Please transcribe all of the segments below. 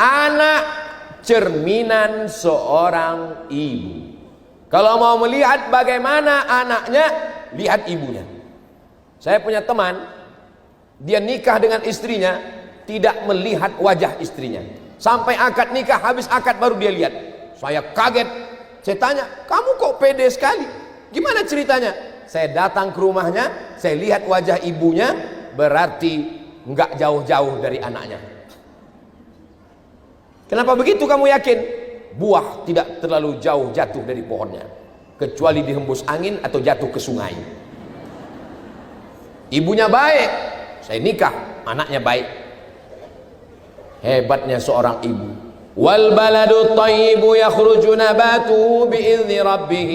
Anak cerminan seorang ibu. Kalau mau melihat bagaimana anaknya, lihat ibunya. Saya punya teman, dia nikah dengan istrinya, tidak melihat wajah istrinya. Sampai akad nikah, habis akad baru dia lihat. Saya kaget. Saya tanya, kamu kok pede sekali? Gimana ceritanya? Saya datang ke rumahnya, saya lihat wajah ibunya, berarti nggak jauh-jauh dari anaknya. Kenapa begitu kamu yakin? Buah tidak terlalu jauh jatuh dari pohonnya, kecuali dihembus angin atau jatuh ke sungai. Ibunya baik, saya nikah, anaknya baik. Hebatnya seorang ibu. Wal baladu thayyibu yakhruju nabatuhu bi'izni rabbih.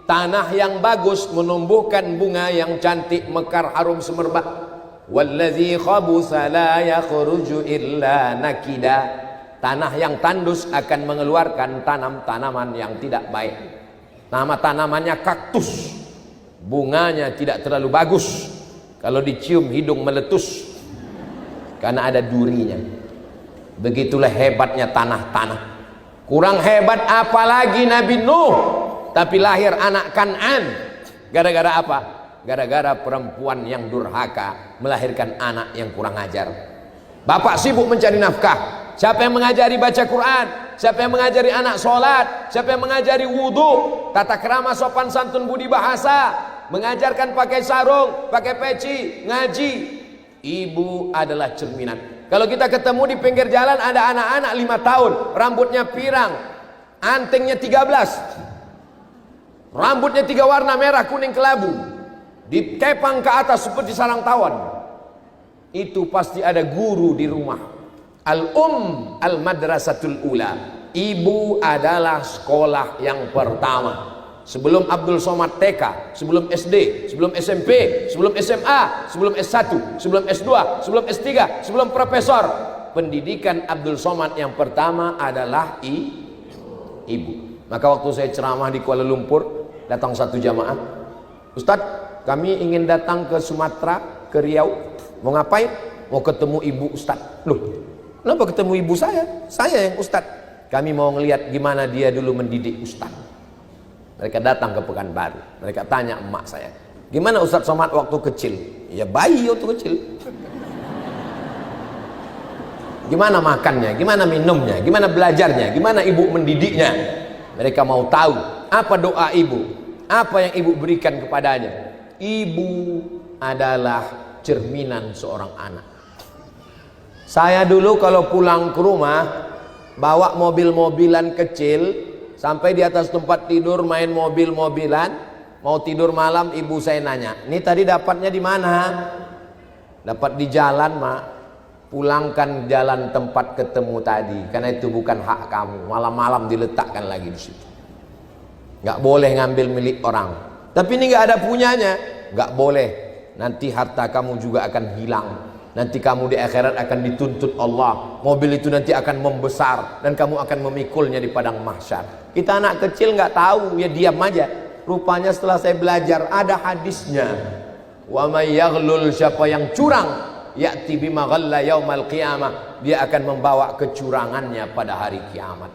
Tanah yang bagus menumbuhkan bunga yang cantik, mekar, harum semerbak. Walladzi khabutha la yakhruju illa nakida. Tanah yang tandus akan mengeluarkan tanam-tanaman yang tidak baik. Nama tanamannya kaktus, bunganya tidak terlalu bagus, kalau dicium hidung meletus karena ada durinya. Begitulah hebatnya tanah-tanah. Kurang hebat apalagi Nabi Nuh, tapi lahir anak Kan'an. Gara-gara apa? Gara-gara perempuan yang durhaka melahirkan anak yang kurang ajar. Bapak sibuk mencari nafkah. Siapa yang mengajari baca Quran? Siapa yang mengajari anak sholat? Siapa yang mengajari wudhu, tata krama, sopan santun, budi bahasa, mengajarkan pakai sarung, pakai peci, ngaji? Ibu adalah cerminan. Kalau kita ketemu di pinggir jalan ada anak-anak 5 tahun, rambutnya pirang, antingnya 13, rambutnya 3 warna, merah, kuning, kelabu, dikepang ke atas seperti sarang tawon. Itu pasti ada guru di rumah. Al-madrasatul ula. Ibu adalah sekolah yang pertama. Sebelum Abdul Somad TK, sebelum SD, sebelum SMP, sebelum SMA, sebelum S1, sebelum S2, sebelum S3, sebelum profesor, pendidikan Abdul Somad yang pertama adalah ibu. Maka waktu saya ceramah di Kuala Lumpur, datang satu jamaah, Ustadz, kami ingin datang ke Sumatera, ke Riau. Mau ngapain? Mau ketemu ibu Ustadz. Loh, kenapa ketemu ibu saya? Saya yang Ustadz. Kami mau ngelihat gimana dia dulu mendidik Ustadz. Mereka datang ke Pekanbaru. Mereka tanya emak saya, gimana Ustadz Somad waktu kecil? Ya bayi waktu kecil. Gimana makannya? Gimana minumnya? Gimana belajarnya? Gimana ibu mendidiknya? Mereka mau tahu apa doa ibu, apa yang ibu berikan kepadanya. Ibu adalah cerminan seorang anak. Saya dulu kalau pulang ke rumah bawa mobil-mobilan kecil, sampai di atas tempat tidur main mobil-mobilan, mau tidur malam ibu saya nanya, ini tadi dapatnya di mana? Dapat di jalan, Mak. Pulangkan jalan tempat ketemu tadi, karena itu bukan hak kamu. Malam-malam diletakkan lagi di situ. Nggak boleh ngambil milik orang. Tapi ini nggak ada punyanya, nggak boleh. Nanti harta kamu juga akan hilang. Nanti kamu di akhirat akan dituntut Allah. Mobil itu nanti akan membesar dan kamu akan memikulnya di padang mahsyar. Kita anak kecil nggak tahu, ya diam aja. Rupanya setelah saya belajar ada hadisnya. Wa may yaghlul, siapa yang curang, ya'ti bima ghalla yaumal qiyamah, dia akan membawa kecurangannya pada hari kiamat.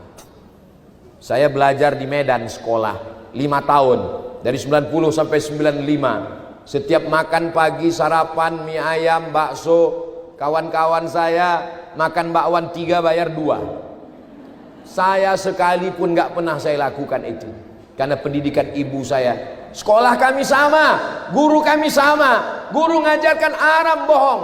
Saya belajar di Medan sekolah 5 tahun, dari 90 sampai 95. Setiap makan pagi sarapan mie ayam, bakso, kawan-kawan saya makan bakwan 3 bayar 2. Saya sekalipun nggak pernah saya lakukan itu, karena pendidikan ibu saya. Sekolah kami sama, guru kami sama, guru ngajarkan Arab bohong,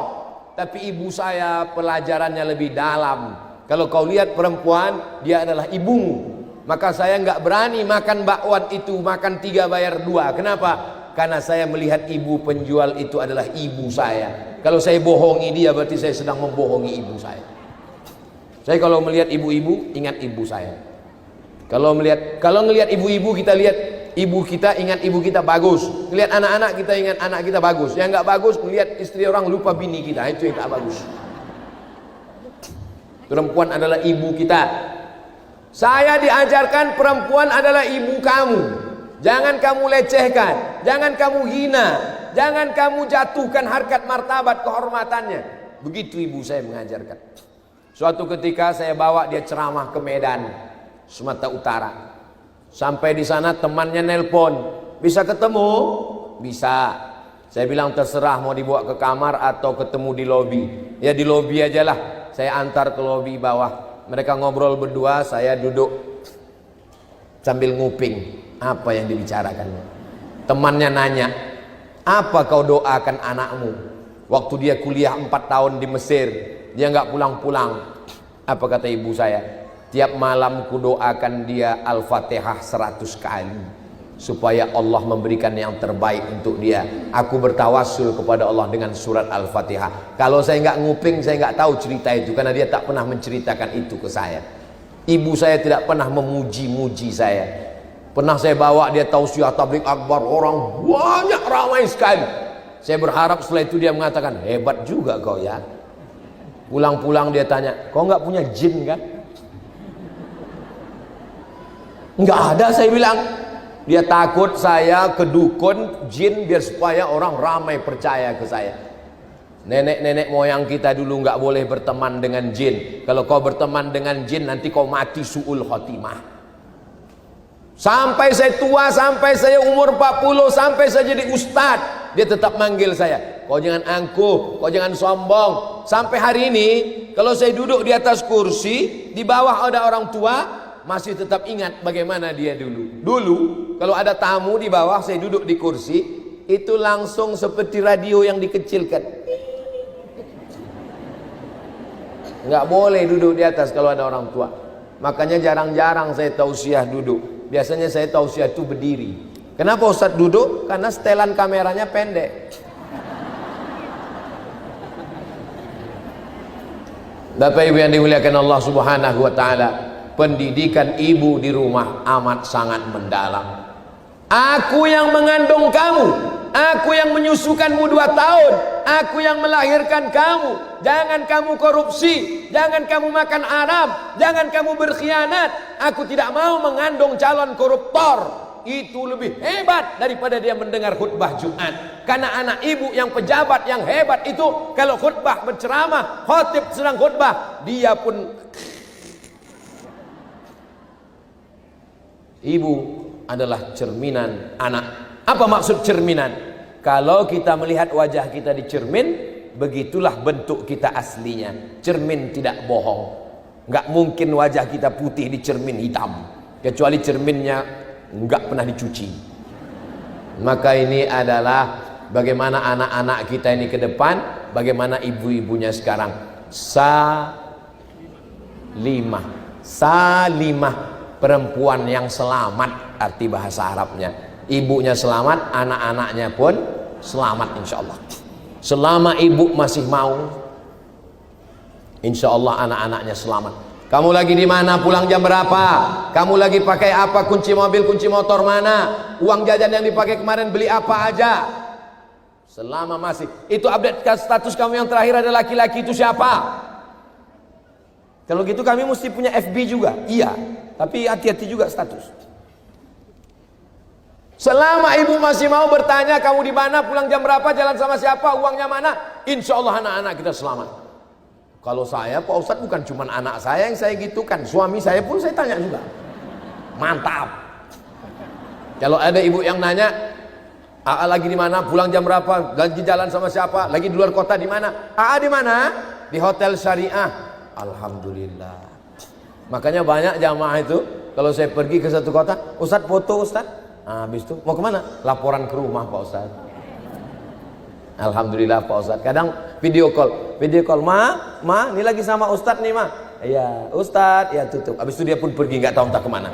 tapi ibu saya pelajarannya lebih dalam. Kalau kau lihat perempuan, dia adalah ibumu. Maka saya nggak berani makan bakwan itu, makan 3 bayar 2. Kenapa? Karena saya melihat ibu penjual itu adalah ibu saya. Kalau saya bohongi dia, berarti saya sedang membohongi ibu saya. Saya kalau melihat ibu-ibu, ingat ibu saya. Kalau ngelihat ibu-ibu, kita lihat ibu kita, ingat ibu kita bagus. Lihat anak-anak, kita ingat anak kita bagus. Yang nggak bagus, melihat istri orang, lupa bini kita. Itu yang tak bagus. Perempuan adalah ibu kita. Saya diajarkan perempuan adalah ibu kamu. Jangan kamu lecehkan, jangan kamu hina, jangan kamu jatuhkan harkat martabat kehormatannya. Begitu ibu saya mengajarkan. Suatu ketika saya bawa dia ceramah ke Medan, Sumatera Utara. Sampai di sana temannya nelpon, bisa ketemu? Bisa. Saya bilang terserah mau dibawa ke kamar atau ketemu di lobi. Ya di lobi aja lah. Saya antar ke lobi bawah. Mereka ngobrol berdua, saya duduk sambil nguping apa yang dibicarakan. Temannya nanya, apa kau doakan anakmu waktu dia kuliah 4 tahun di Mesir, dia nggak pulang-pulang? Apa kata ibu saya? Tiap malam ku doakan dia Al-Fatihah 100 kali supaya Allah memberikan yang terbaik untuk dia. Aku bertawassul kepada Allah dengan surat Al-Fatihah. Kalau saya nggak nguping, saya nggak tahu cerita itu, karena dia tak pernah menceritakan itu ke saya. Ibu saya tidak pernah memuji-muji saya. Pernah saya bawa dia tausiah tabligh akbar, orang banyak, ramai sekali. Saya berharap setelah itu dia mengatakan, hebat juga kau ya. Pulang-pulang dia tanya, kau nggak punya jin kan? Nggak ada, saya bilang. Dia takut saya ke dukun jin biar supaya orang ramai percaya ke saya. Nenek-nenek moyang kita dulu nggak boleh berteman dengan jin. Kalau kau berteman dengan jin nanti kau mati su'ul khotimah. Sampai saya tua, sampai saya umur 40, sampai saya jadi ustadz, dia tetap manggil saya, kau jangan angkuh, kau jangan sombong. Sampai hari ini kalau saya duduk di atas kursi, di bawah ada orang tua, masih tetap ingat bagaimana dia dulu. Dulu kalau ada tamu di bawah, saya duduk di kursi, itu langsung seperti radio yang dikecilkan. Nggak boleh duduk di atas kalau ada orang tua. Makanya jarang-jarang saya tausiah duduk. Biasanya saya tausiah itu berdiri. Kenapa Ustadz duduk? Karena setelan kameranya pendek. Bapak Ibu yang dimuliakan Allah Subhanahu wa taala, pendidikan ibu di rumah amat sangat mendalam. Aku yang mengandung kamu, aku yang menyusukanmu 2 tahun, aku yang melahirkan kamu. Jangan kamu korupsi, jangan kamu makan haram, jangan kamu berkhianat. Aku tidak mau mengandung calon koruptor. Itu lebih hebat daripada dia mendengar khutbah Jumat. Karena anak ibu yang pejabat yang hebat itu, kalau khutbah berceramah, khotib sedang khutbah, dia pun. Ibu adalah cerminan anak. Apa maksud cerminan? Kalau kita melihat wajah kita di cermin, begitulah bentuk kita aslinya. Cermin tidak bohong. Nggak mungkin wajah kita putih di cermin hitam, kecuali cerminnya nggak pernah dicuci. Maka ini adalah bagaimana anak-anak kita ini ke depan, bagaimana ibu-ibunya sekarang. Salimah, perempuan yang selamat, arti bahasa Arabnya. Ibunya selamat, anak-anaknya pun selamat insya Allah. Selama ibu masih mau, insya Allah anak-anaknya selamat. Kamu lagi di mana? Pulang jam berapa? Kamu lagi pakai apa? Kunci mobil, kunci motor mana? Uang jajan yang dipakai kemarin beli apa aja? Selama masih. Itu update status kamu yang terakhir ada laki-laki itu siapa? Kalau gitu kami mesti punya FB juga. Iya, tapi hati-hati juga status. Selama ibu masih mau bertanya kamu di mana, pulang jam berapa, jalan sama siapa, uangnya mana, insya Allah anak-anak kita selamat. Kalau saya Pak Ustadz bukan cuma anak saya yang saya gitukan, suami saya pun saya tanya juga. Mantap. Kalau ada ibu yang nanya, AA lagi di mana, pulang jam berapa, lagi jalan sama siapa, lagi di luar kota di mana, AA di mana? Di hotel syariah. Alhamdulillah. Makanya banyak jamaah itu kalau saya pergi ke satu kota, Ustadz foto Ustadz. Nah, habis itu mau kemana? Laporan ke rumah Pak Ustadz. Alhamdulillah Pak Ustadz. Kadang video call, ma, ini lagi sama Ustadz nih ma. Iya, Ustadz, ya tutup. Habis itu dia pun pergi nggak tahu entah kemana.